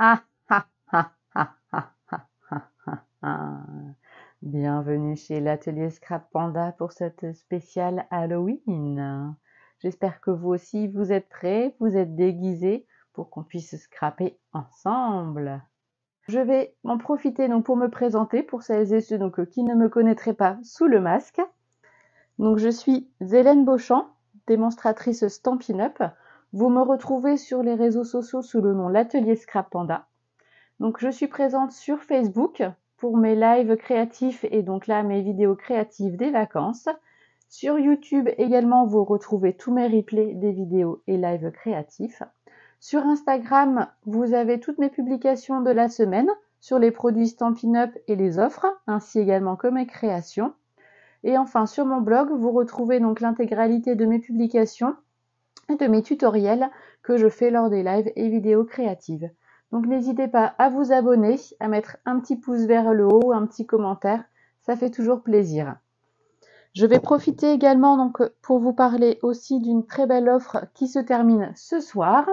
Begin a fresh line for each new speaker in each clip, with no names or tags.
Ah, ah, ah, ah, ah, ah, ah, ah, ah. Bienvenue chez l'atelier Scrap Panda pour cette spéciale Halloween. J'espère que vous aussi vous êtes prêts, vous êtes déguisés pour qu'on puisse scraper ensemble. Je vais en profiter donc pour me présenter pour celles et ceux qui ne me connaîtraient pas sous le masque. Donc je suis Hélène Beauchamp, démonstratrice Stampin' Up. Vous me retrouvez sur les réseaux sociaux sous le nom l'atelier Scrap Panda. Donc je suis présente sur Facebook pour mes lives créatifs et donc là mes vidéos créatives des vacances. Sur YouTube également, vous retrouvez tous mes replays des vidéos et lives créatifs. Sur Instagram, vous avez toutes mes publications de la semaine sur les produits Stampin' Up et les offres, ainsi également que mes créations. Et enfin, sur mon blog, vous retrouvez donc l'intégralité de mes publications et de mes tutoriels que je fais lors des lives et vidéos créatives. Donc n'hésitez pas à vous abonner, à mettre un petit pouce vers le haut, un petit commentaire, ça fait toujours plaisir. Je vais profiter également donc pour vous parler aussi d'une très belle offre qui se termine ce soir.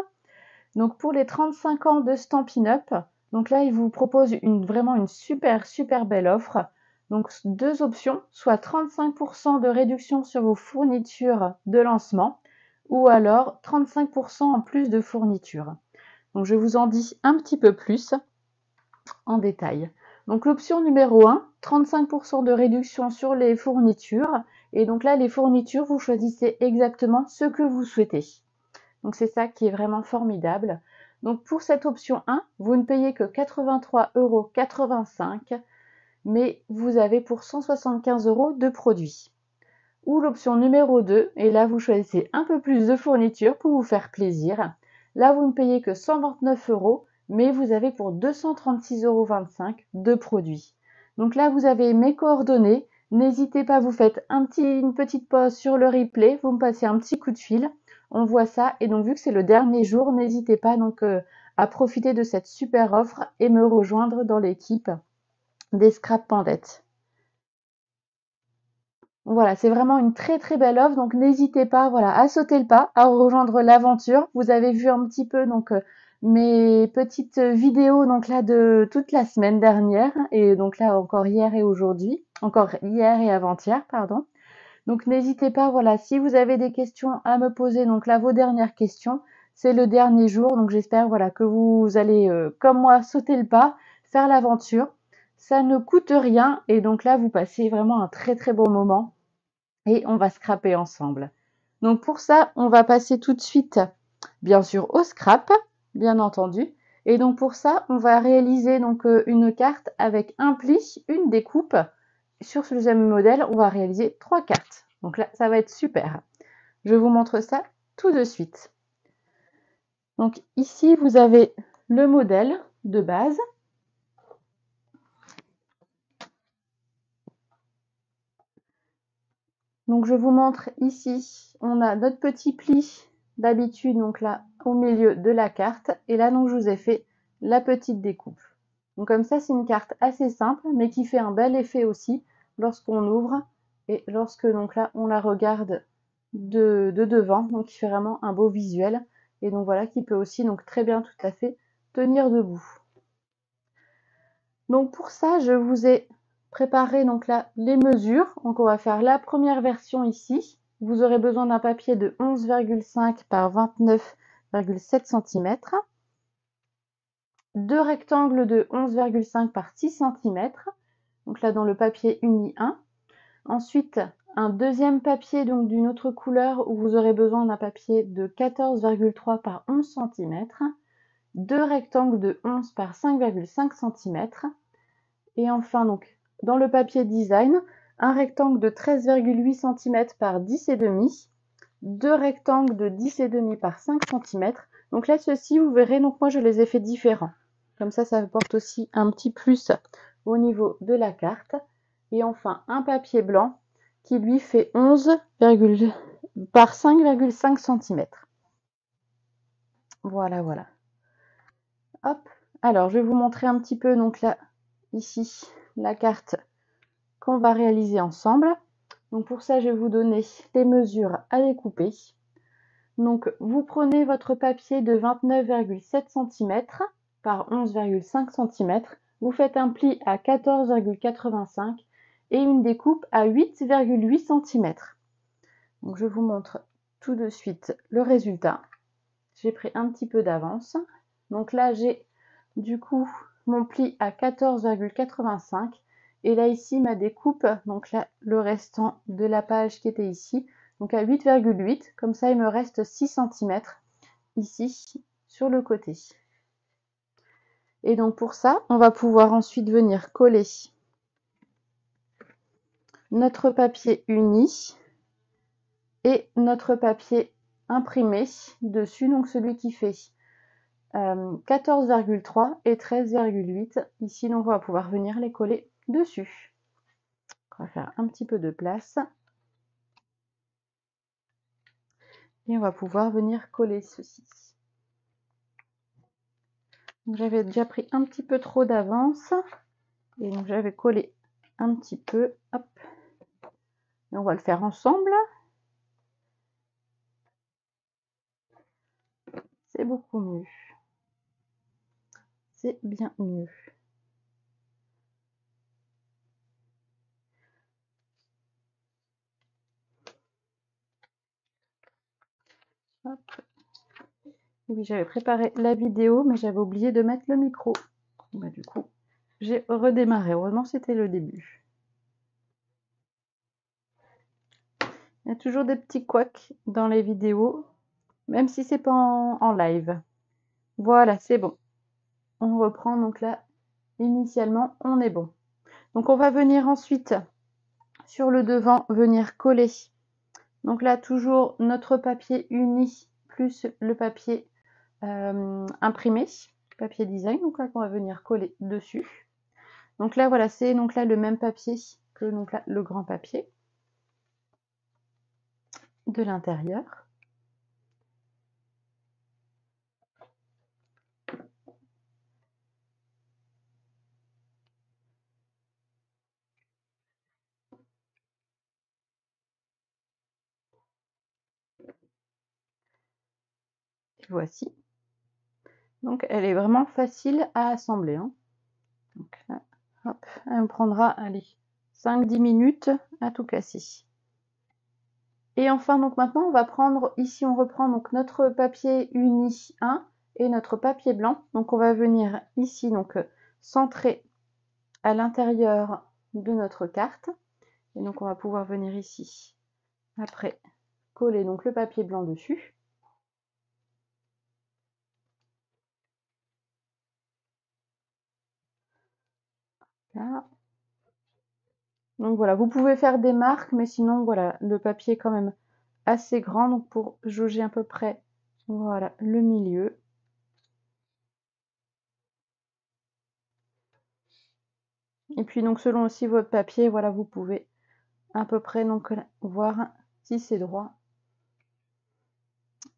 Donc pour les 35 ans de Stampin' Up, donc là il vous propose vraiment une super belle offre. Donc deux options, soit 35% de réduction sur vos fournitures de lancement ou alors 35% en plus de fournitures. Donc je vous en dis un petit peu plus en détail. Donc l'option numéro 1, 35% de réduction sur les fournitures. Et donc là les fournitures, vous choisissez exactement ce que vous souhaitez. Donc c'est ça qui est vraiment formidable. Donc pour cette option 1, vous ne payez que 83,85 €, mais vous avez pour 175 € de produits. Ou l'option numéro 2, et là vous choisissez un peu plus de fournitures pour vous faire plaisir. Là vous ne payez que 129 €, mais vous avez pour 236,25 € de produits. Donc là vous avez mes coordonnées. N'hésitez pas, vous faites une petite pause sur le replay, vous me passez un petit coup de fil. On voit ça, et donc vu que c'est le dernier jour, n'hésitez pas à profiter de cette super offre et me rejoindre dans l'équipe des Scrap Pandettes. Voilà, c'est vraiment une très belle offre, donc n'hésitez pas à sauter le pas, à rejoindre l'aventure. Vous avez vu un petit peu mes petites vidéos de toute la semaine dernière, et donc là encore hier et aujourd'hui, encore hier et avant-hier, pardon. Donc n'hésitez pas, si vous avez des questions à me poser, donc là vos dernières questions, c'est le dernier jour, donc j'espère que vous allez comme moi sauter le pas, faire l'aventure. Ça ne coûte rien, et donc là vous passez vraiment un très bon moment et on va scraper ensemble. Donc pour ça, on va passer tout de suite bien sûr au scrap, bien entendu. Et donc pour ça, on va réaliser une carte avec un pli, une découpe. Sur ce deuxième modèle, on va réaliser 3 cartes. Donc là, ça va être super. Je vous montre ça tout de suite. Donc ici, vous avez le modèle de base. Donc je vous montre ici, on a notre petit pli d'habitude, donc là au milieu de la carte, et là donc je vous ai fait la petite découpe. Donc comme ça, c'est une carte assez simple, mais qui fait un bel effet aussi lorsqu'on ouvre et lorsque donc là on la regarde de devant, donc il fait vraiment un beau visuel, et donc voilà, qui peut aussi donc très bien tout à fait tenir debout. Donc pour ça, je vous ai préparé donc là les mesures. Donc on va faire la première version ici. Vous aurez besoin d'un papier de 11,5 par 29,7 cm, deux rectangles de 11,5 par 6 cm, donc là dans le papier uni 1. Ensuite, un deuxième papier donc d'une autre couleur où vous aurez besoin d'un papier de 14,3 par 11 cm, deux rectangles de 11 par 5,5 cm, et enfin donc dans le papier design, un rectangle de 13,8 cm par 10,5, deux rectangles de 10,5 par 5 cm. Donc là, ceux-ci, vous verrez, donc moi je les ai fait différents. Comme ça apporte aussi un petit plus au niveau de la carte. Et enfin, un papier blanc qui lui fait 11 par 5,5 cm. Voilà. Hop. Alors, je vais vous montrer un petit peu, donc là, ici, la carte qu'on va réaliser ensemble. Donc pour ça, je vais vous donner les mesures à découper. Donc vous prenez votre papier de 29,7 cm par 11,5 cm. Vous faites un pli à 14,85 et une découpe à 8,8 cm. Donc je vous montre tout de suite le résultat. J'ai pris un petit peu d'avance. Donc là, j'ai du coup mon pli à 14,85 et là ici ma découpe, donc là le restant de la page qui était ici, donc à 8,8, comme ça il me reste 6 cm ici sur le côté. Et donc pour ça, on va pouvoir ensuite venir coller notre papier uni et notre papier imprimé dessus, donc celui qui fait 14,3 et 13,8 ici, donc on va pouvoir venir les coller dessus. On va faire un petit peu de place et on va pouvoir venir coller ceci. J'avais déjà pris un petit peu trop d'avance et donc j'avais collé un petit peu, hop, et on va le faire ensemble. C'est beaucoup mieux, c'est bien mieux. Hop. Oui, j'avais préparé la vidéo, mais j'avais oublié de mettre le micro. Bah, du coup, j'ai redémarré. Heureusement, c'était le début. Il y a toujours des petits couacs dans les vidéos, même si c'est pas en live. Voilà, c'est bon. On reprend, donc là, initialement, on est bon. Donc on va venir ensuite, sur le devant, venir coller. Donc là, toujours notre papier uni, plus le papier imprimé, papier design, donc là qu'on va venir coller dessus. Donc là voilà, c'est donc là le même papier que donc là le grand papier de l'intérieur. Et voici. Donc elle est vraiment facile à assembler, hein. Donc là, hop, elle me prendra, allez, 5-10 minutes à tout casser. Et enfin, donc maintenant, on va prendre, ici on reprend donc notre papier uni 1 et notre papier blanc. Donc on va venir ici donc centrer à l'intérieur de notre carte. Et donc on va pouvoir venir ici, après, coller donc le papier blanc dessus. Là. Donc voilà, vous pouvez faire des marques, mais sinon voilà, le papier est quand même assez grand, donc pour jauger à peu près, voilà, le milieu. Et puis donc selon aussi votre papier, voilà, vous pouvez à peu près donc voir si c'est droit.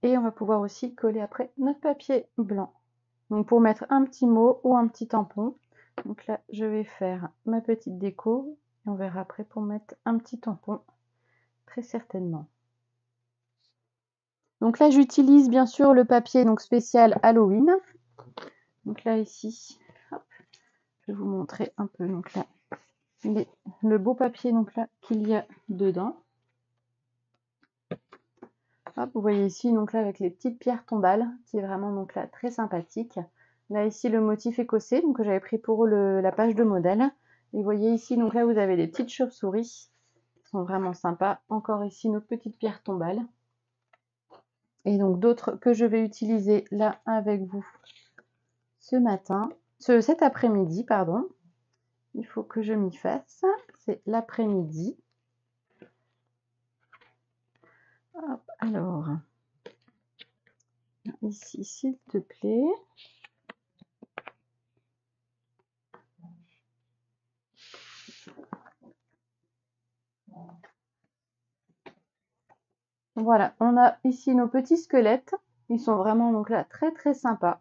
Et on va pouvoir aussi coller après notre papier blanc. Donc pour mettre un petit mot ou un petit tampon. Donc là, je vais faire ma petite déco et on verra après pour mettre un petit tampon, très certainement. Donc là, j'utilise bien sûr le papier donc spécial Halloween. Donc là ici, hop, je vais vous montrer un peu donc là le beau papier donc là qu'il y a dedans. Hop, vous voyez ici donc là avec les petites pierres tombales qui est vraiment donc là très sympathique. Là ici le motif écossais donc que j'avais pris pour la page de modèle. Et vous voyez ici donc là vous avez des petites chauves-souris qui sont vraiment sympas. Encore ici nos petites pierres tombales. Et donc d'autres que je vais utiliser là avec vous cet après-midi, pardon. Il faut que je m'y fasse. C'est l'après-midi. Alors, ici, s'il te plaît. Voilà, on a ici nos petits squelettes. Ils sont vraiment donc là très très sympas.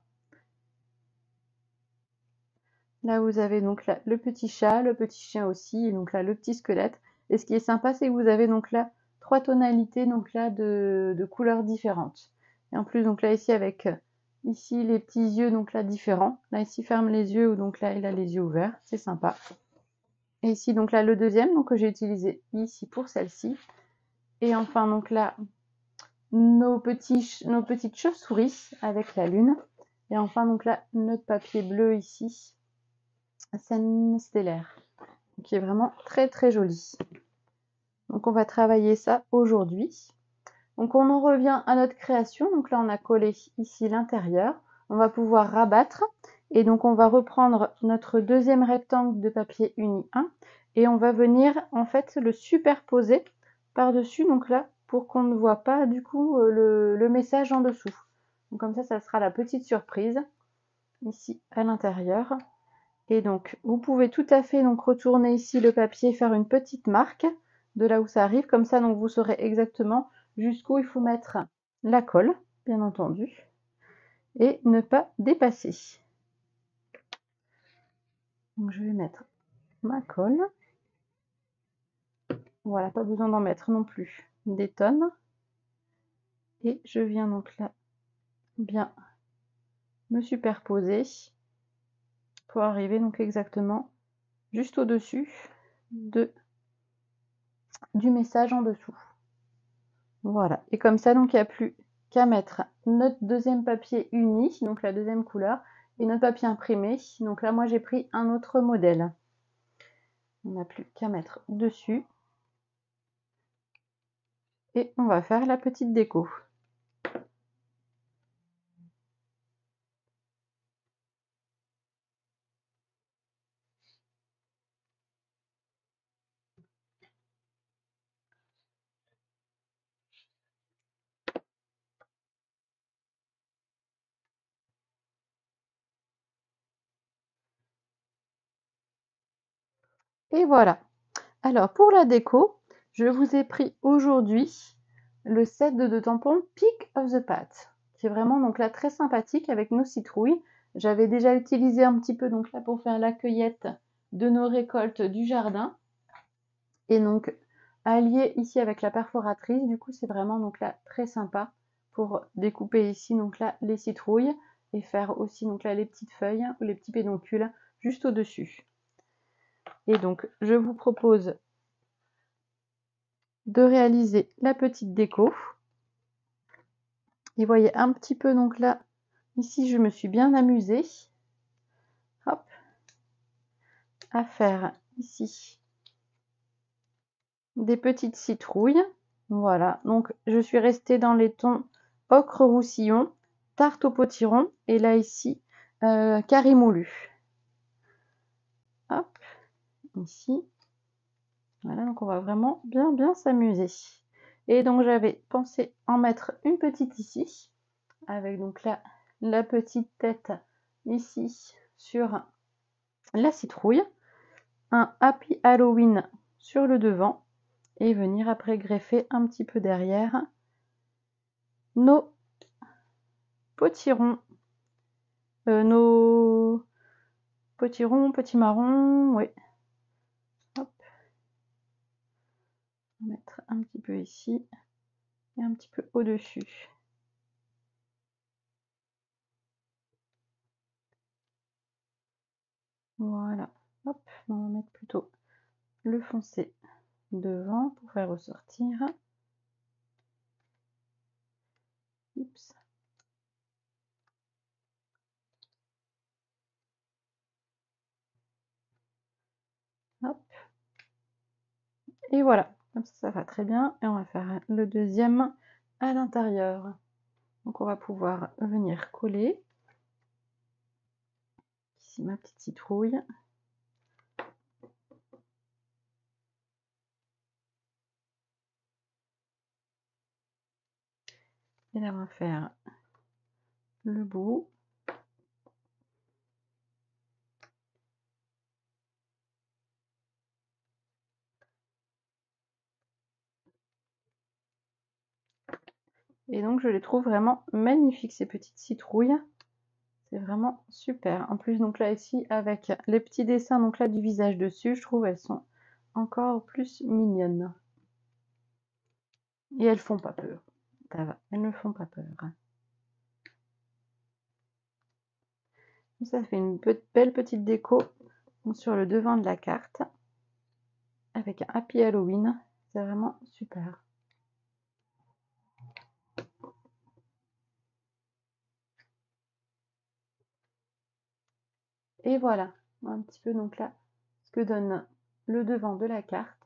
Là, vous avez donc là le petit chat, le petit chien aussi, et donc là le petit squelette. Et ce qui est sympa, c'est que vous avez donc là 3 tonalités donc là de couleurs différentes. Et en plus donc là ici avec ici les petits yeux, donc là différents. Là ici ferme les yeux, ou donc là il a les yeux ouverts, c'est sympa. Et ici donc là le deuxième, donc que j'ai utilisé ici pour celle-ci. Et enfin donc là nos petites chauves-souris avec la lune. Et enfin donc là notre papier bleu ici, scène stellaire, qui est vraiment très très joli. Donc on va travailler ça aujourd'hui. Donc on en revient à notre création. Donc là on a collé ici l'intérieur. On va pouvoir rabattre. Et donc on va reprendre notre deuxième rectangle de papier uni 1. Et on va venir en fait le superposer par-dessus. Donc là, pour qu'on ne voit pas du coup le message en dessous. Donc comme ça sera la petite surprise ici à l'intérieur. Et donc vous pouvez tout à fait donc retourner ici le papier, faire une petite marque de là où ça arrive. Comme ça donc vous saurez exactement jusqu'où il faut mettre la colle, bien entendu, et ne pas dépasser. Donc je vais mettre ma colle. Voilà, pas besoin d'en mettre non plus des tonnes. Et je viens donc là bien me superposer pour arriver donc exactement juste au-dessus du message en dessous. Voilà, et comme ça donc il n'y a plus qu'à mettre notre deuxième papier uni, donc la deuxième couleur, et notre papier imprimé. Donc là moi j'ai pris un autre modèle. On n'a plus qu'à mettre dessus. Et on va faire la petite déco. Et voilà. Alors pour la déco, je vous ai pris aujourd'hui le set de tampons Pick of the Pat, qui est vraiment donc là très sympathique avec nos citrouilles. J'avais déjà utilisé un petit peu donc là pour faire la cueillette de nos récoltes du jardin. Et donc allié ici avec la perforatrice, du coup c'est vraiment donc là très sympa pour découper ici donc là les citrouilles et faire aussi donc là les petites feuilles ou les petits pédoncules juste au dessus. Et donc je vous propose de réaliser la petite déco. Et voyez un petit peu donc là, ici je me suis bien amusée, hop, à faire ici des petites citrouilles. Voilà, donc je suis restée dans les tons ocre roussillon, tarte au potiron, et là ici, carré moulu. Hop, ici. Voilà, donc on va vraiment bien s'amuser. Et donc j'avais pensé en mettre une petite ici, avec donc là la petite tête ici sur la citrouille, un Happy Halloween sur le devant, et venir après greffer un petit peu derrière nos potirons, nos potirons, petits marrons, oui. Hop. On va mettre un petit peu ici et un petit peu au-dessus. Voilà. Hop, on va mettre plutôt le foncé devant pour faire ressortir. Oups. Hop. Et voilà, comme ça va très bien. Et on va faire le deuxième à l'intérieur. Donc on va pouvoir venir coller. Ici ma petite citrouille. Et là on va faire le bout. Et donc je les trouve vraiment magnifiques ces petites citrouilles. C'est vraiment super. En plus donc là ici avec les petits dessins donc là du visage dessus, je trouve elles sont encore plus mignonnes. Et elles font pas peur. Ça va, elles ne font pas peur. Ça fait une belle petite déco sur le devant de la carte avec un Happy Halloween. C'est vraiment super. Et voilà un petit peu donc là ce que donne le devant de la carte.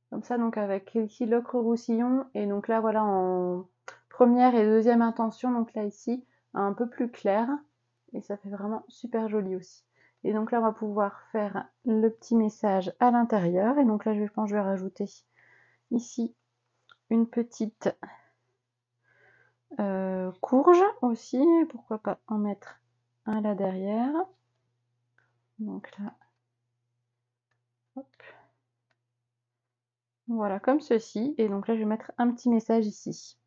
Comme ça, donc avec ici l'ocre roussillon, et donc là voilà en première et deuxième intention, donc là ici un peu plus clair, et ça fait vraiment super joli aussi. Et donc là on va pouvoir faire le petit message à l'intérieur, et donc là je pense que je vais rajouter ici une petite courge aussi, pourquoi pas en mettre un là derrière. Donc là, hop. Voilà, comme ceci. Et donc là, je vais mettre un petit message ici.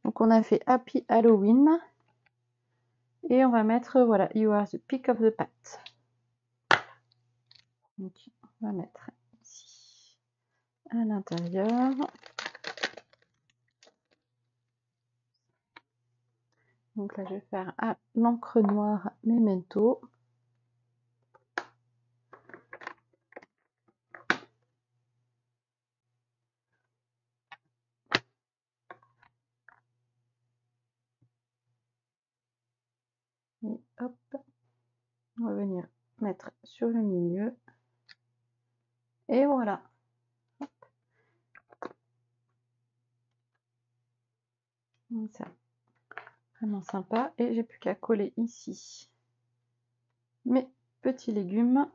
Donc on a fait Happy Halloween. Et on va mettre, voilà, You are the pick of the pat. Donc on va mettre ici à l'intérieur. Donc là, je vais faire à l'encre noire Memento. Et hop, on va venir mettre sur le milieu. Et voilà. Donc ça, vraiment sympa. Et j'ai plus qu'à coller ici mes petits légumes.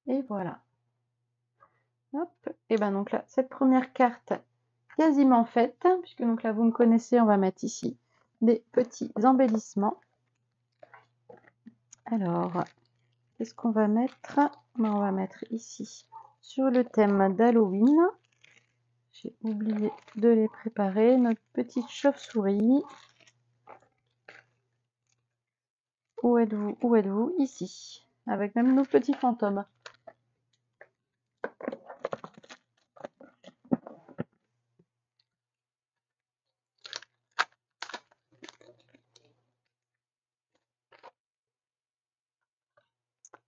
Et voilà. Hop. Et ben donc là, cette première carte quasiment faite, puisque donc là vous me connaissez, on va mettre ici des petits embellissements. Alors, qu'est-ce qu'on va mettre? On va mettre ici sur le thème d'Halloween. J'ai oublié de les préparer. Notre petite chauve-souris. Où êtes-vous? Où êtes-vous? Ici. Avec même nos petits fantômes.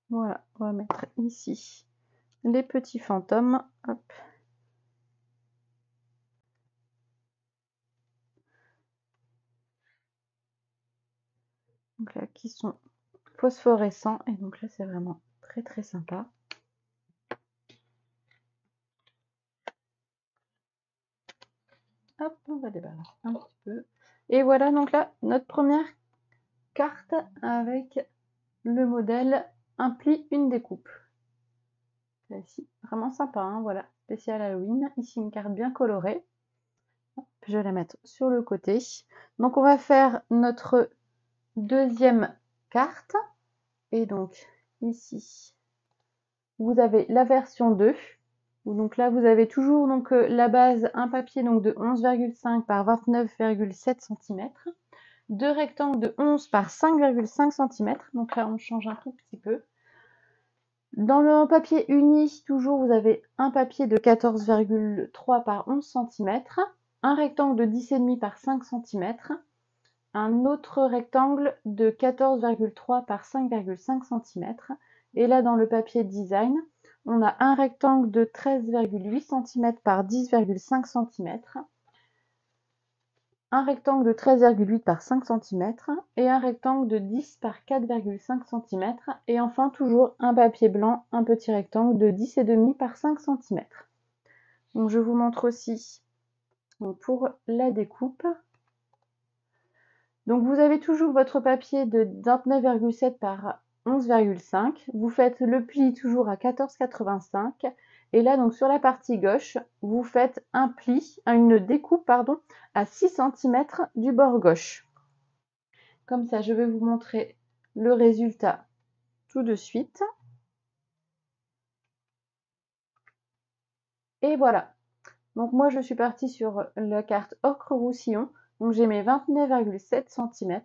Voilà, on va mettre ici les petits fantômes. Hop. Donc là, qui sont phosphorescents. Et donc là, c'est vraiment très très sympa. Hop, on va déballer un petit peu. Et voilà donc là, notre première carte avec le modèle un pli, une découpe. Là, ici, vraiment sympa, hein, voilà, spécial Halloween. Ici, une carte bien colorée. Je vais la mettre sur le côté. Donc, on va faire notre deuxième carte. Et donc, ici, vous avez la version 2. Donc là, vous avez toujours donc, la base, un papier donc, de 11,5 par 29,7 cm. Deux rectangles de 11 par 5,5 cm. Donc là, on change un tout petit peu. Dans le papier uni, toujours, vous avez un papier de 14,3 par 11 cm, un rectangle de 10,5 par 5 cm, un autre rectangle de 14,3 par 5,5 cm. Et là, dans le papier design, on a un rectangle de 13,8 cm par 10,5 cm, un rectangle de 13,8 par 5 cm et un rectangle de 10 par 4,5 cm et enfin toujours un papier blanc, un petit rectangle de 10,5 par 5 cm. Donc je vous montre aussi pour la découpe. Donc vous avez toujours votre papier de 29,7 par 11,5. Vous faites le pli toujours à 14,85. Et là, donc sur la partie gauche, vous faites un pli, une découpe, pardon, à 6 cm du bord gauche. Comme ça, je vais vous montrer le résultat tout de suite. Et voilà. Donc moi, je suis partie sur la carte ocre roussillon. Donc j'ai mes 29,7 cm.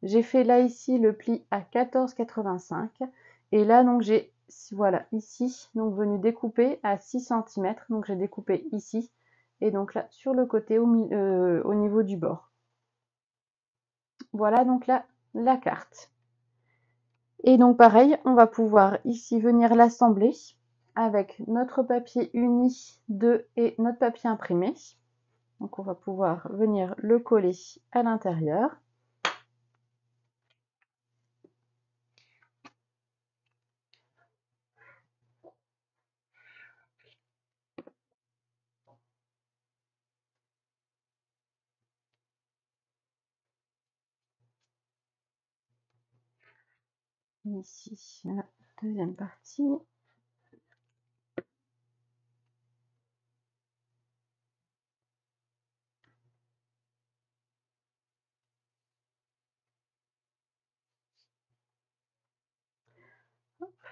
J'ai fait là ici le pli à 14,85. Et là, donc j'ai voilà, ici, donc venu découper à 6 cm. Donc j'ai découpé ici et donc là sur le côté au niveau du bord. Voilà donc là la carte. Et donc pareil, on va pouvoir ici venir l'assembler avec notre papier uni 2 et notre papier imprimé. Donc on va pouvoir venir le coller à l'intérieur. Ici, la deuxième partie.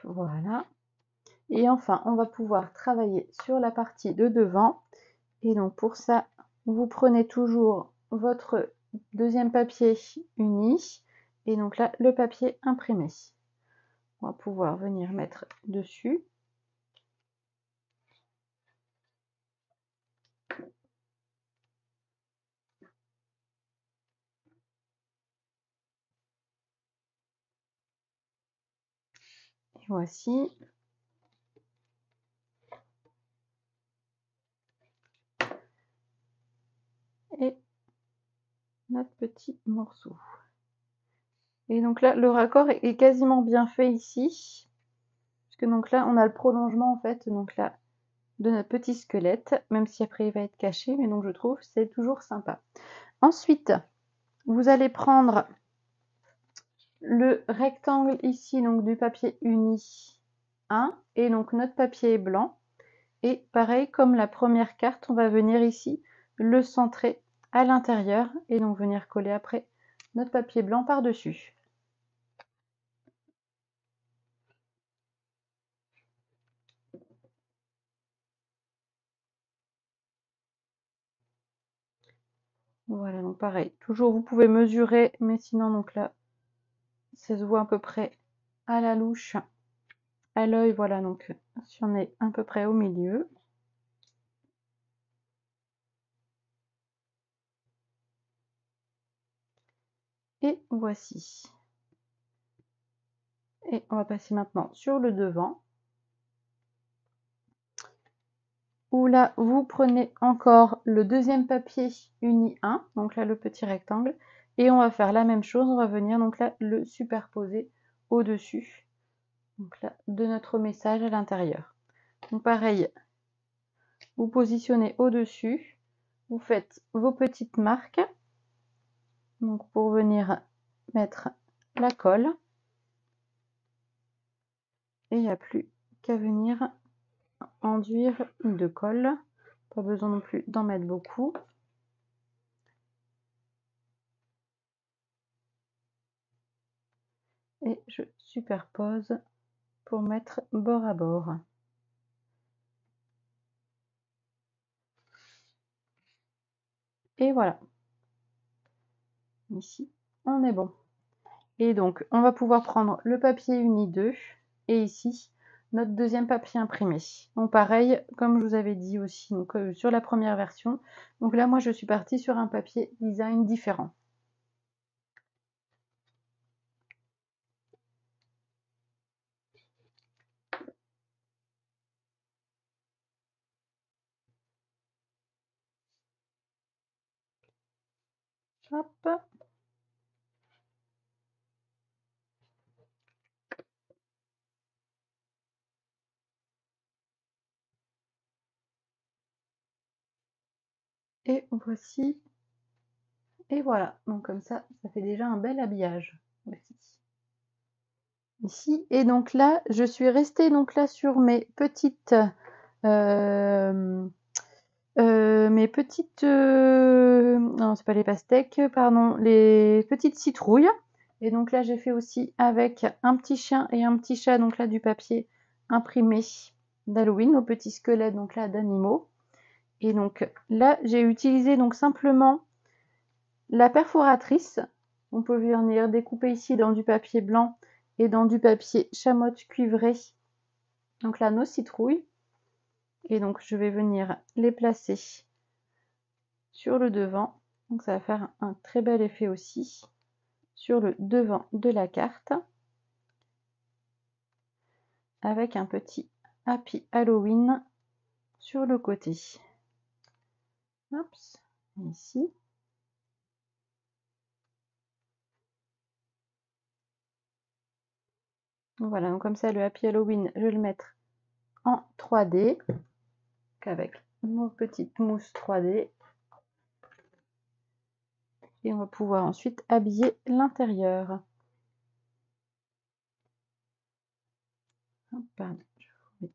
Voilà. Et enfin, on va pouvoir travailler sur la partie de devant. Et donc pour ça, vous prenez toujours votre deuxième papier uni et donc là, le papier imprimé. On va pouvoir venir mettre dessus. Et voici. Et notre petit morceau. Et donc là, le raccord est quasiment bien fait ici. Parce que donc là, on a le prolongement en fait, donc là, de notre petit squelette, même si après il va être caché, mais donc je trouve c'est toujours sympa. Ensuite, vous allez prendre le rectangle ici, donc du papier uni 1, et donc notre papier est blanc. Et pareil, comme la première carte, on va venir ici le centrer à l'intérieur et donc venir coller après notre papier blanc par-dessus. Voilà, donc pareil, toujours vous pouvez mesurer, mais sinon donc là, ça se voit à peu près à la louche, à l'œil, voilà, donc si on est à peu près au milieu. Et voici. Et on va passer maintenant sur le devant. Où là, vous prenez encore le deuxième papier uni 1, donc là le petit rectangle, et on va faire la même chose, on va venir donc là le superposer au-dessus, donc là de notre message à l'intérieur. Donc pareil, vous positionnez au-dessus, vous faites vos petites marques, donc pour venir mettre la colle, et il n'y a plus qu'à venir enduire de colle, pas besoin non plus d'en mettre beaucoup. Et je superpose pour mettre bord à bord. Et voilà. Ici, on est bon. Et donc, on va pouvoir prendre le papier uni 2 et ici, notre deuxième papier imprimé. Donc pareil, comme je vous avais dit aussi donc, sur la première version. Donc là, moi, je suis partie sur un papier design différent. Hop. Et voici. Et voilà. Donc comme ça fait déjà un bel habillage. Voici. Ici. Et donc là, je suis restée donc là sur mes petites non, c'est pas les pastèques, pardon, les petites citrouilles. Et donc là, j'ai fait aussi avec un petit chien et un petit chat, donc là du papier imprimé d'Halloween, au petit squelette, donc là d'animaux. Et donc là, j'ai utilisé donc simplement la perforatrice. On peut venir découper ici dans du papier blanc et dans du papier chamotte cuivré Donc là, nos citrouilles. Et donc, je vais venir les placer sur le devant. Donc, ça va faire un très bel effet aussi sur le devant de la carte. Avec un petit Happy Halloween sur le côté. Hop, ici. Voilà, donc comme ça, le Happy Halloween, je vais le mettre en 3D, avec mon petite mousse 3D. Et on va pouvoir ensuite habiller l'intérieur. Pardon, je vous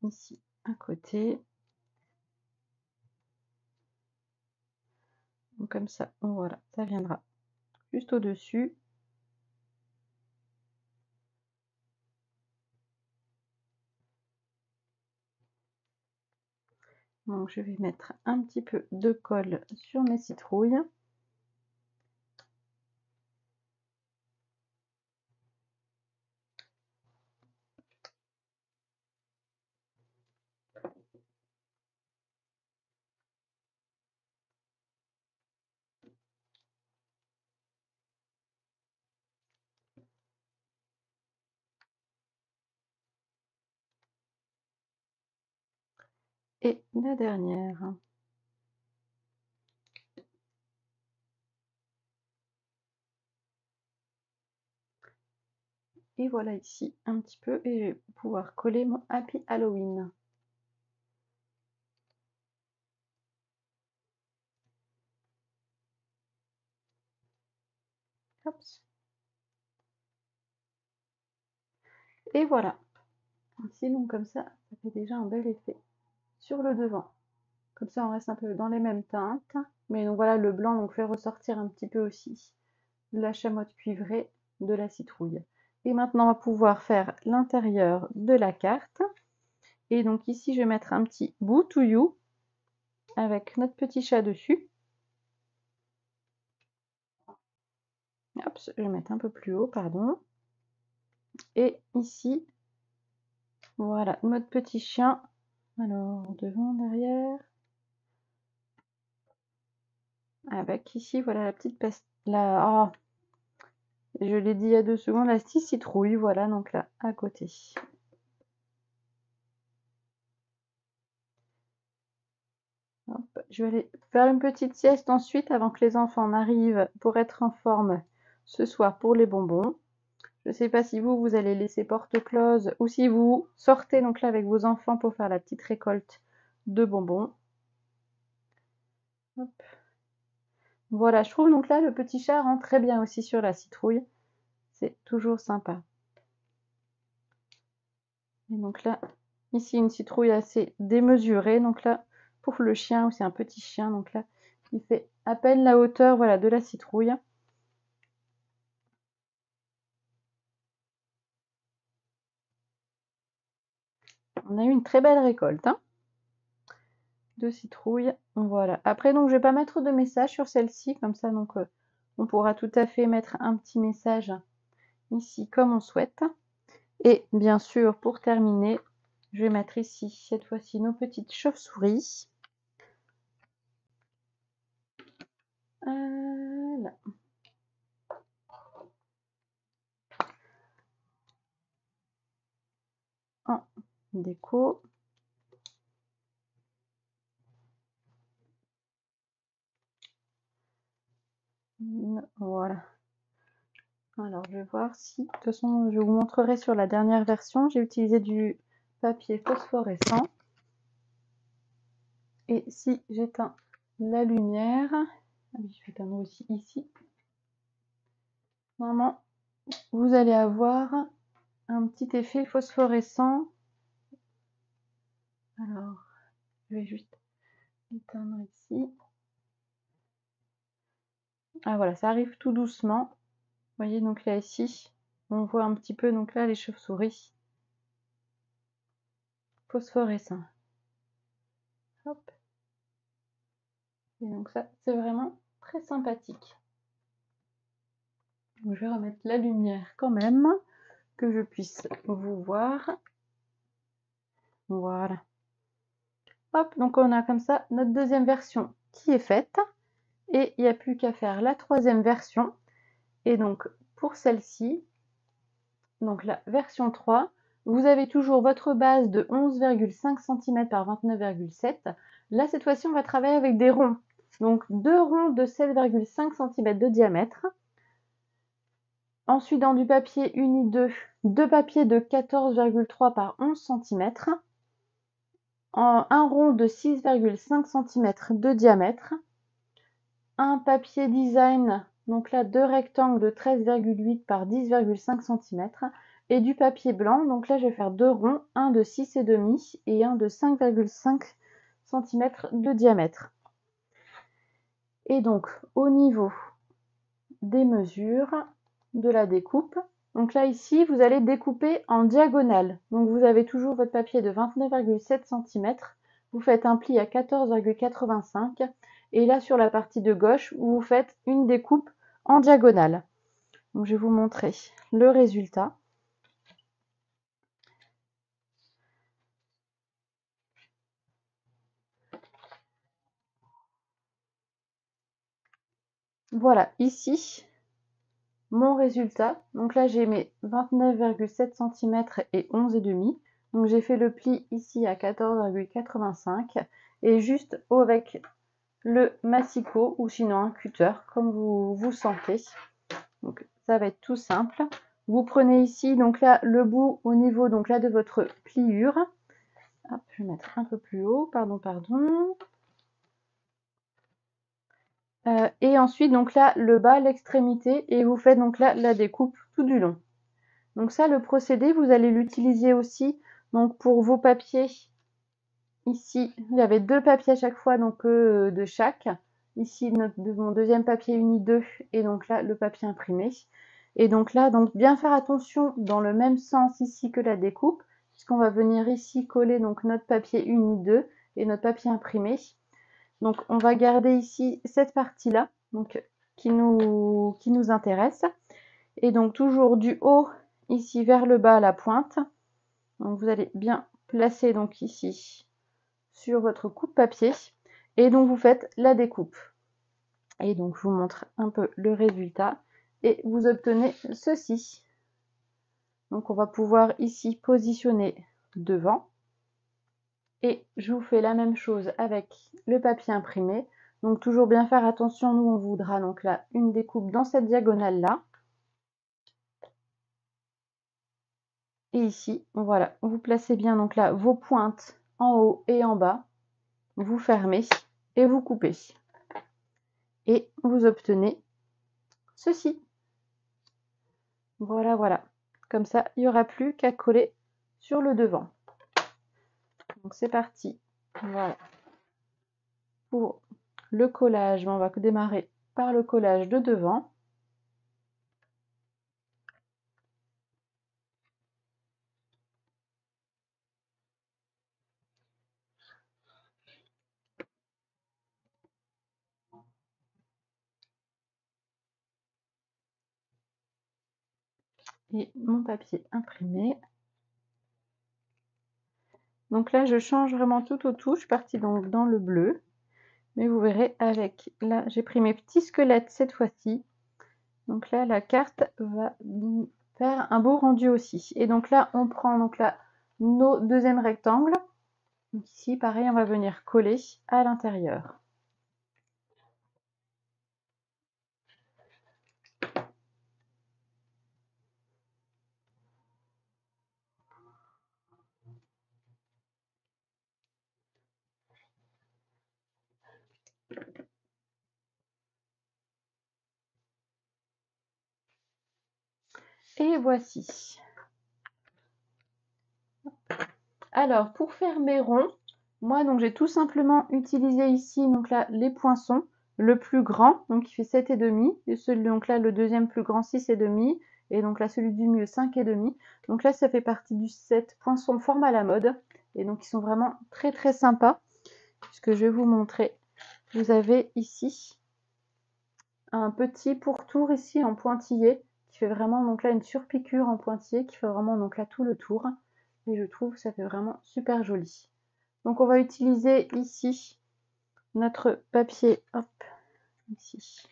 mets ici à côté. Donc comme ça, voilà, ça viendra juste au-dessus. Donc je vais mettre un petit peu de colle sur mes citrouilles. Et la dernière. Et voilà ici un petit peu, et je vais pouvoir coller mon Happy Halloween. Hop. Et voilà. Ici, donc comme ça fait déjà un bel effet sur le devant. Comme ça, on reste un peu dans les mêmes teintes. Mais donc voilà, le blanc donc fait ressortir un petit peu aussi la chamotte cuivrée de la citrouille. Et maintenant, on va pouvoir faire l'intérieur de la carte. Et donc ici, je vais mettre un petit Boo to You avec notre petit chat dessus. Hop, je vais mettre un peu plus haut, pardon. Et ici, voilà, notre petit chien. Alors, devant, derrière. Avec ici, voilà la petite peste. La... Oh, je l'ai dit il y a 2 secondes, la petite citrouille, voilà, donc là, à côté. Hop, je vais aller faire une petite sieste ensuite avant que les enfants n'arrivent pour être en forme ce soir pour les bonbons. Je ne sais pas si vous, vous allez laisser porte close ou si vous sortez donc là avec vos enfants pour faire la petite récolte de bonbons. Hop. Voilà, je trouve donc là le petit chat rend très bien aussi sur la citrouille. C'est toujours sympa. Et donc là, ici une citrouille assez démesurée. Donc là, pour le chien, c'est un petit chien. Donc là, il fait à peine la hauteur, voilà, de la citrouille. On a eu une très belle récolte hein, de citrouilles. Voilà. Après, donc, je vais pas mettre de message sur celle-ci, comme ça, donc, on pourra tout à fait mettre un petit message ici comme on souhaite. Et bien sûr, pour terminer, je vais mettre ici, cette fois-ci, nos petites chauves-souris. Là. En déco. Voilà. Alors, je vais voir si... De toute façon, je vous montrerai sur la dernière version. J'ai utilisé du papier phosphorescent. Et si j'éteins la lumière... Ah oui, je vais éteindre aussi ici. Normalement, vous allez avoir un petit effet phosphorescent. Alors, je vais juste éteindre ici. Ah voilà, ça arrive tout doucement. Vous voyez, donc là, ici, on voit un petit peu, donc là, les chauves-souris phosphorescents. Hop. Et donc ça, c'est vraiment très sympathique. Donc, je vais remettre la lumière quand même, que je puisse vous voir. Voilà. Hop, donc on a comme ça notre deuxième version qui est faite. Et il n'y a plus qu'à faire la troisième version. Et donc pour celle-ci, donc la version 3, vous avez toujours votre base de 11,5 cm par 29,7. Là, cette fois-ci, on va travailler avec des ronds. Donc 2 ronds de 7,5 cm de diamètre. Ensuite, dans du papier uni 2, deux papiers de 14,3 par 11 cm. Un rond de 6,5 cm de diamètre. Un papier design, donc là 2 rectangles de 13,8 par 10,5 cm. Et du papier blanc, donc là je vais faire 2 ronds, un de 6,5 et un de 5,5 cm de diamètre. Et donc au niveau des mesures de la découpe, donc là ici vous allez découper en diagonale. Donc vous avez toujours votre papier de 29,7 cm, vous faites un pli à 14,85 et là sur la partie de gauche vous faites une découpe en diagonale. Donc je vais vous montrer le résultat. Voilà, ici, mon résultat. Donc là, j'ai mes 29,7 cm et 11,5. Donc j'ai fait le pli ici à 14,85 et juste avec le massicot ou sinon un cutter, comme vous sentez. Donc ça va être tout simple. Vous prenez ici donc là le bout au niveau donc là de votre pliure. Hop, je vais mettre un peu plus haut, pardon. Et ensuite, donc là, le bas, l'extrémité, et vous faites donc là la découpe tout du long. Donc ça, le procédé, vous allez l'utiliser aussi donc pour vos papiers. Ici, il y avait 2 papiers à chaque fois, donc de chaque. Ici, mon deuxième papier uni 2, et donc là, le papier imprimé. Et donc là, donc bien faire attention dans le même sens ici que la découpe, puisqu'on va venir ici coller donc notre papier uni 2 et notre papier imprimé. Donc on va garder ici cette partie-là, donc qui nous intéresse. Et donc toujours du haut ici vers le bas à la pointe. Donc vous allez bien placer donc ici sur votre coupe-papier. Et donc vous faites la découpe. Et donc je vous montre un peu le résultat. Et vous obtenez ceci. Donc on va pouvoir ici positionner devant. Et je vous fais la même chose avec le papier imprimé. Donc toujours bien faire attention, nous on voudra donc là une découpe dans cette diagonale là. Et ici, voilà, vous placez bien donc là vos pointes en haut et en bas. Vous fermez et vous coupez. Et vous obtenez ceci. Voilà, voilà. Comme ça, il n'y aura plus qu'à coller sur le devant. Donc c'est parti. Voilà. Pour le collage, on va démarrer par le collage de devant. Et mon papier imprimé. Donc là, je change vraiment tout au tout. Je suis partie donc dans le bleu. Mais vous verrez avec, là, j'ai pris mes petits squelettes cette fois-ci. Donc là, la carte va faire un beau rendu aussi. Et donc là, on prend donc là nos deuxièmes rectangles. Donc ici, pareil, on va venir coller à l'intérieur. Et voici. Alors, pour faire mes ronds, moi, donc j'ai tout simplement utilisé ici, donc là, les poinçons. Le plus grand, donc qui fait 7,5, et celui, donc là, le deuxième plus grand, 6,5, et donc là, celui du milieu, 5,5. Donc là, ça fait partie du set poinçons forme à la mode, et donc ils sont vraiment très très sympas, puisque je vais vous montrer. Vous avez ici un petit pourtour ici en pointillé, qui fait vraiment donc là une surpiqûre en pointillé, qui fait vraiment donc là tout le tour. et je trouve que ça fait vraiment super joli. Donc on va utiliser ici notre papier, hop, ici.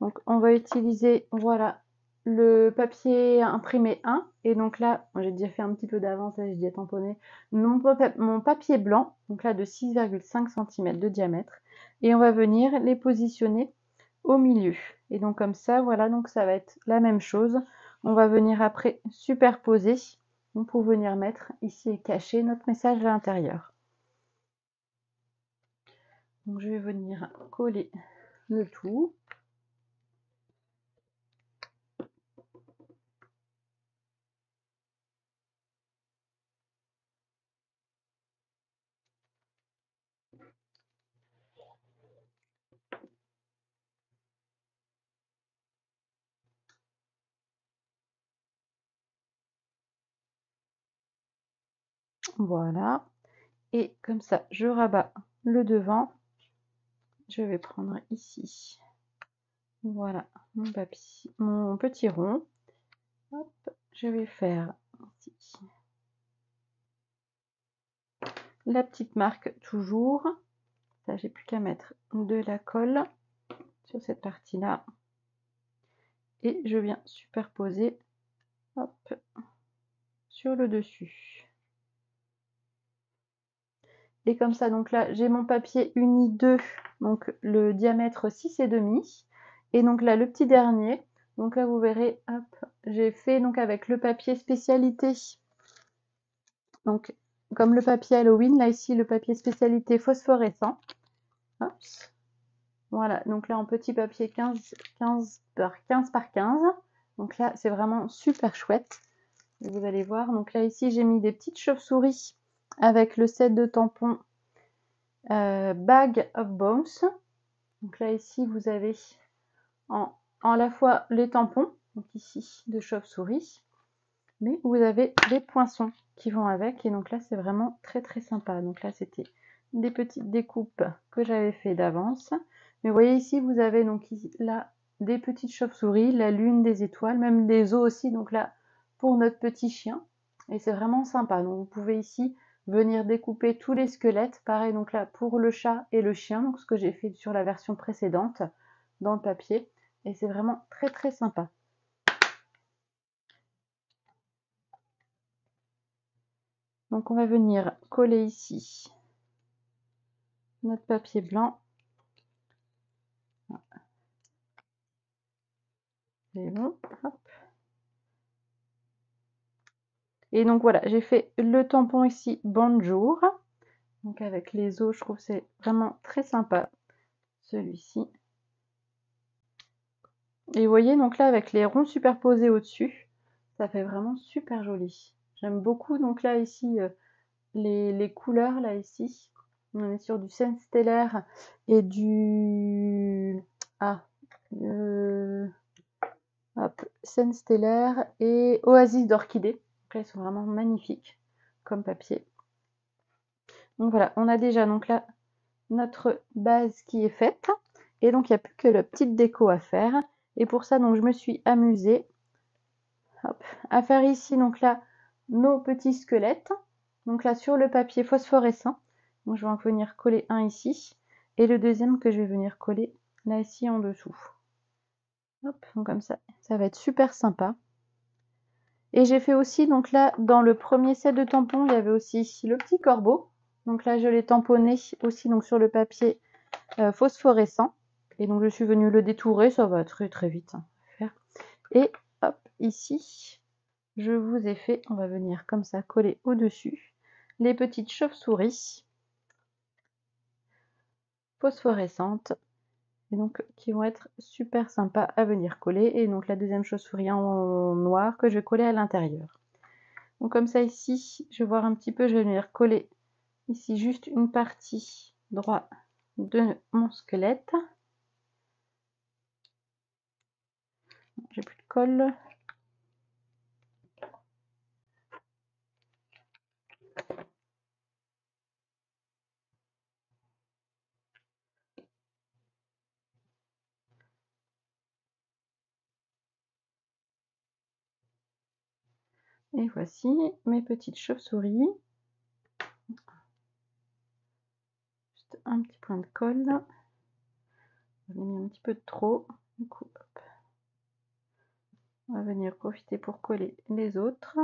Donc on va utiliser, voilà, le papier imprimé 1. Et donc là, j'ai déjà fait un petit peu d'avance, là j'ai déjà tamponné mon papier blanc, donc là de 6,5 cm de diamètre. Et on va venir les positionner au milieu. Et donc comme ça, voilà, donc ça va être la même chose. On va venir après superposer pour venir mettre ici et cacher notre message à l'intérieur. Donc je vais venir coller le tout. Voilà. Et comme ça, je rabats le devant. Je vais prendre ici, voilà, mon papier, mon petit rond. Hop, je vais faire ici la petite marque toujours. Ça, j'ai plus qu'à mettre de la colle sur cette partie-là. Et je viens superposer, hop, sur le dessus. Et comme ça, donc là, j'ai mon papier uni 2, donc le diamètre 6,5. Et donc là, le petit dernier. Donc là, vous verrez, hop, j'ai fait donc avec le papier spécialité. Donc, comme le papier Halloween, là ici, le papier spécialité phosphorescent. Hop. Voilà, donc là en petit papier 15 par 15. Donc là, c'est vraiment super chouette. Et vous allez voir, donc là ici, j'ai mis des petites chauves-souris avec le set de tampons Bag of Bones. Donc là ici, vous avez en à la fois les tampons, donc ici, de chauve-souris, mais vous avez des poinçons qui vont avec. Et donc là, c'est vraiment très très sympa. Donc là, c'était des petites découpes que j'avais fait d'avance. Mais vous voyez ici, vous avez donc là des petites chauves-souris, la lune, des étoiles, même des os aussi. Donc là, pour notre petit chien. Et c'est vraiment sympa. Donc vous pouvez ici venir découper tous les squelettes. Pareil, donc là, pour le chat et le chien. Donc ce que j'ai fait sur la version précédente dans le papier. Et c'est vraiment très très sympa. Donc on va venir coller ici notre papier blanc. C'est bon. Hop. Et donc voilà, j'ai fait le tampon ici Bonjour. Donc avec les os, je trouve que c'est vraiment très sympa. Celui-ci. Et vous voyez, donc là, avec les ronds superposés au-dessus, ça fait vraiment super joli. J'aime beaucoup, donc là, ici, les couleurs, là, ici. On est sur du scène stellaire et du... Ah, hop, scène stellaire et oasis d'orchidée. Donc là, ils sont vraiment magnifiques comme papier. Donc voilà, on a déjà donc là notre base qui est faite. Et donc, il n'y a plus que la petite déco à faire. Et pour ça, donc, je me suis amusée à faire ici, donc là, nos petits squelettes. Donc là, sur le papier phosphorescent. Donc, je vais en venir coller un ici. Et le deuxième que je vais venir coller là, ici, en dessous. Hop, donc comme ça, ça va être super sympa. Et j'ai fait aussi, donc là, dans le premier set de tampons, il y avait aussi ici le petit corbeau. Donc là, je l'ai tamponné aussi donc sur le papier phosphorescent. Et donc, je suis venue le détourer, ça va très très vite. Et hop, ici, je vous ai fait, on va venir comme ça coller au-dessus, les petites chauves-souris phosphorescentes. Et donc, qui vont être super sympas à venir coller. Et donc, la deuxième chauve-souris en noir que je vais coller à l'intérieur. Donc comme ça ici, je vais voir un petit peu, je vais venir coller ici juste une partie droite de mon squelette. J'ai plus de colle. Et voici mes petites chauves-souris. Juste un petit point de colle. J'en ai mis un petit peu de trop. Du coup, hop. On va venir profiter pour coller les autres.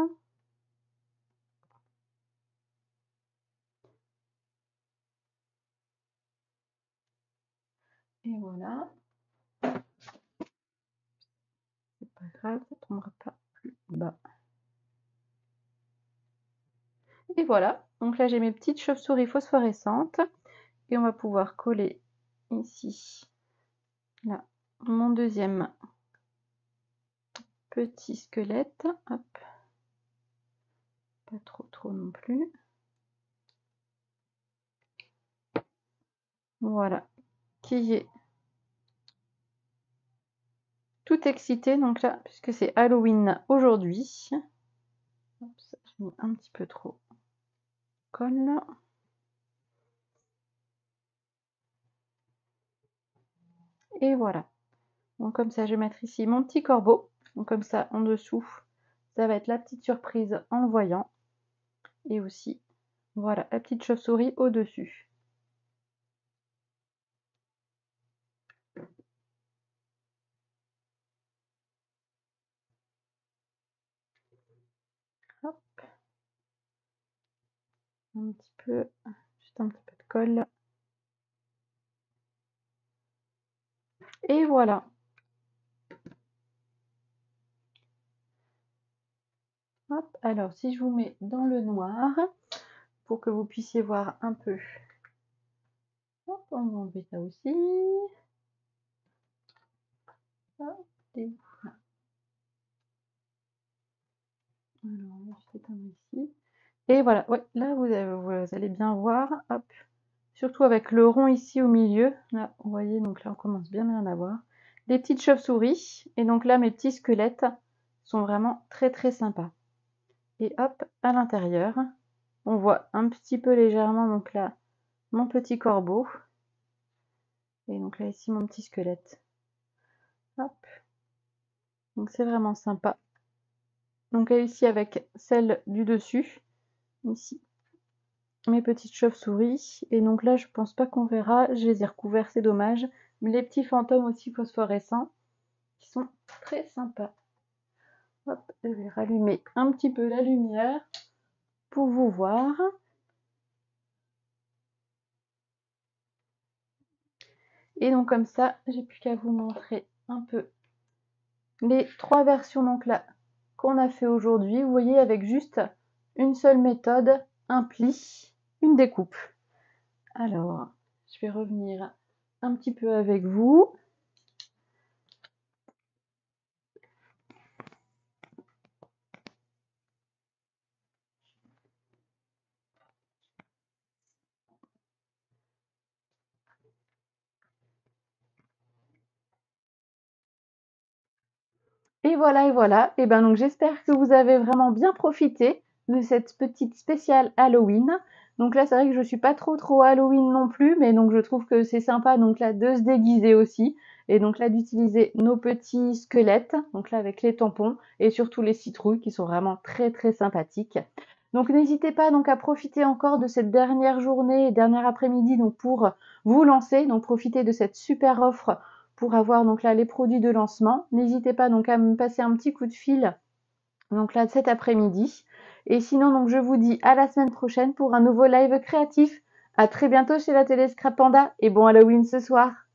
Et voilà. C'est pas grave, ça tombera pas plus bas. Et voilà. Donc là, j'ai mes petites chauves-souris phosphorescentes. Et on va pouvoir coller ici, là, mon deuxième petit squelette. Hop. Pas trop non plus. Voilà. Qui est tout excité, donc là, puisque c'est Halloween aujourd'hui. J'ai mis un petit peu trop de colle. Et voilà. Donc comme ça, je vais mettre ici mon petit corbeau. Donc comme ça, en dessous, ça va être la petite surprise en le voyant. Et aussi, voilà, la petite chauve-souris au-dessus. Hop. Un petit peu, juste un petit peu de colle. Et voilà. Hop. Alors, si je vous mets dans le noir, pour que vous puissiez voir un peu. Hop, on va enlever ça aussi. Hop, et voilà. Alors, on va juste éteindre ici. Et voilà, ouais, là vous allez bien voir, hop, surtout avec le rond ici au milieu, là, vous voyez, donc là on commence bien à voir. Les petites chauves-souris, et donc là mes petits squelettes sont vraiment très sympas. Et hop, à l'intérieur, on voit un petit peu légèrement, donc là, mon petit corbeau, et donc là ici mon petit squelette. Hop, donc c'est vraiment sympa. Donc là ici avec celle du dessus, ici. Mes petites chauves-souris. Et donc là, je pense pas qu'on verra. Je les ai recouverts, c'est dommage. Mais les petits fantômes aussi phosphorescents, qui sont très sympas. Hop, je vais rallumer un petit peu la lumière pour vous voir. Et donc comme ça, j'ai plus qu'à vous montrer un peu les trois versions donc là qu'on a fait aujourd'hui. Vous voyez, avec juste une seule méthode, un pli, une découpe. Alors, je vais revenir un petit peu avec vous. Et voilà, et voilà. Et ben donc j'espère que vous avez vraiment bien profité de cette petite spéciale Halloween. Donc là, c'est vrai que je suis pas trop Halloween non plus, mais donc je trouve que c'est sympa donc là de se déguiser aussi. Et donc là d'utiliser nos petits squelettes, donc là avec les tampons et surtout les citrouilles qui sont vraiment très sympathiques. Donc n'hésitez pas donc à profiter encore de cette dernière journée et dernier après-midi donc pour vous lancer, donc profiter de cette super offre pour avoir donc là les produits de lancement. N'hésitez pas donc à me passer un petit coup de fil donc là cet après-midi. Et sinon donc je vous dis à la semaine prochaine pour un nouveau live créatif. À très bientôt chez l'atelier Scrap Panda et bon Halloween ce soir.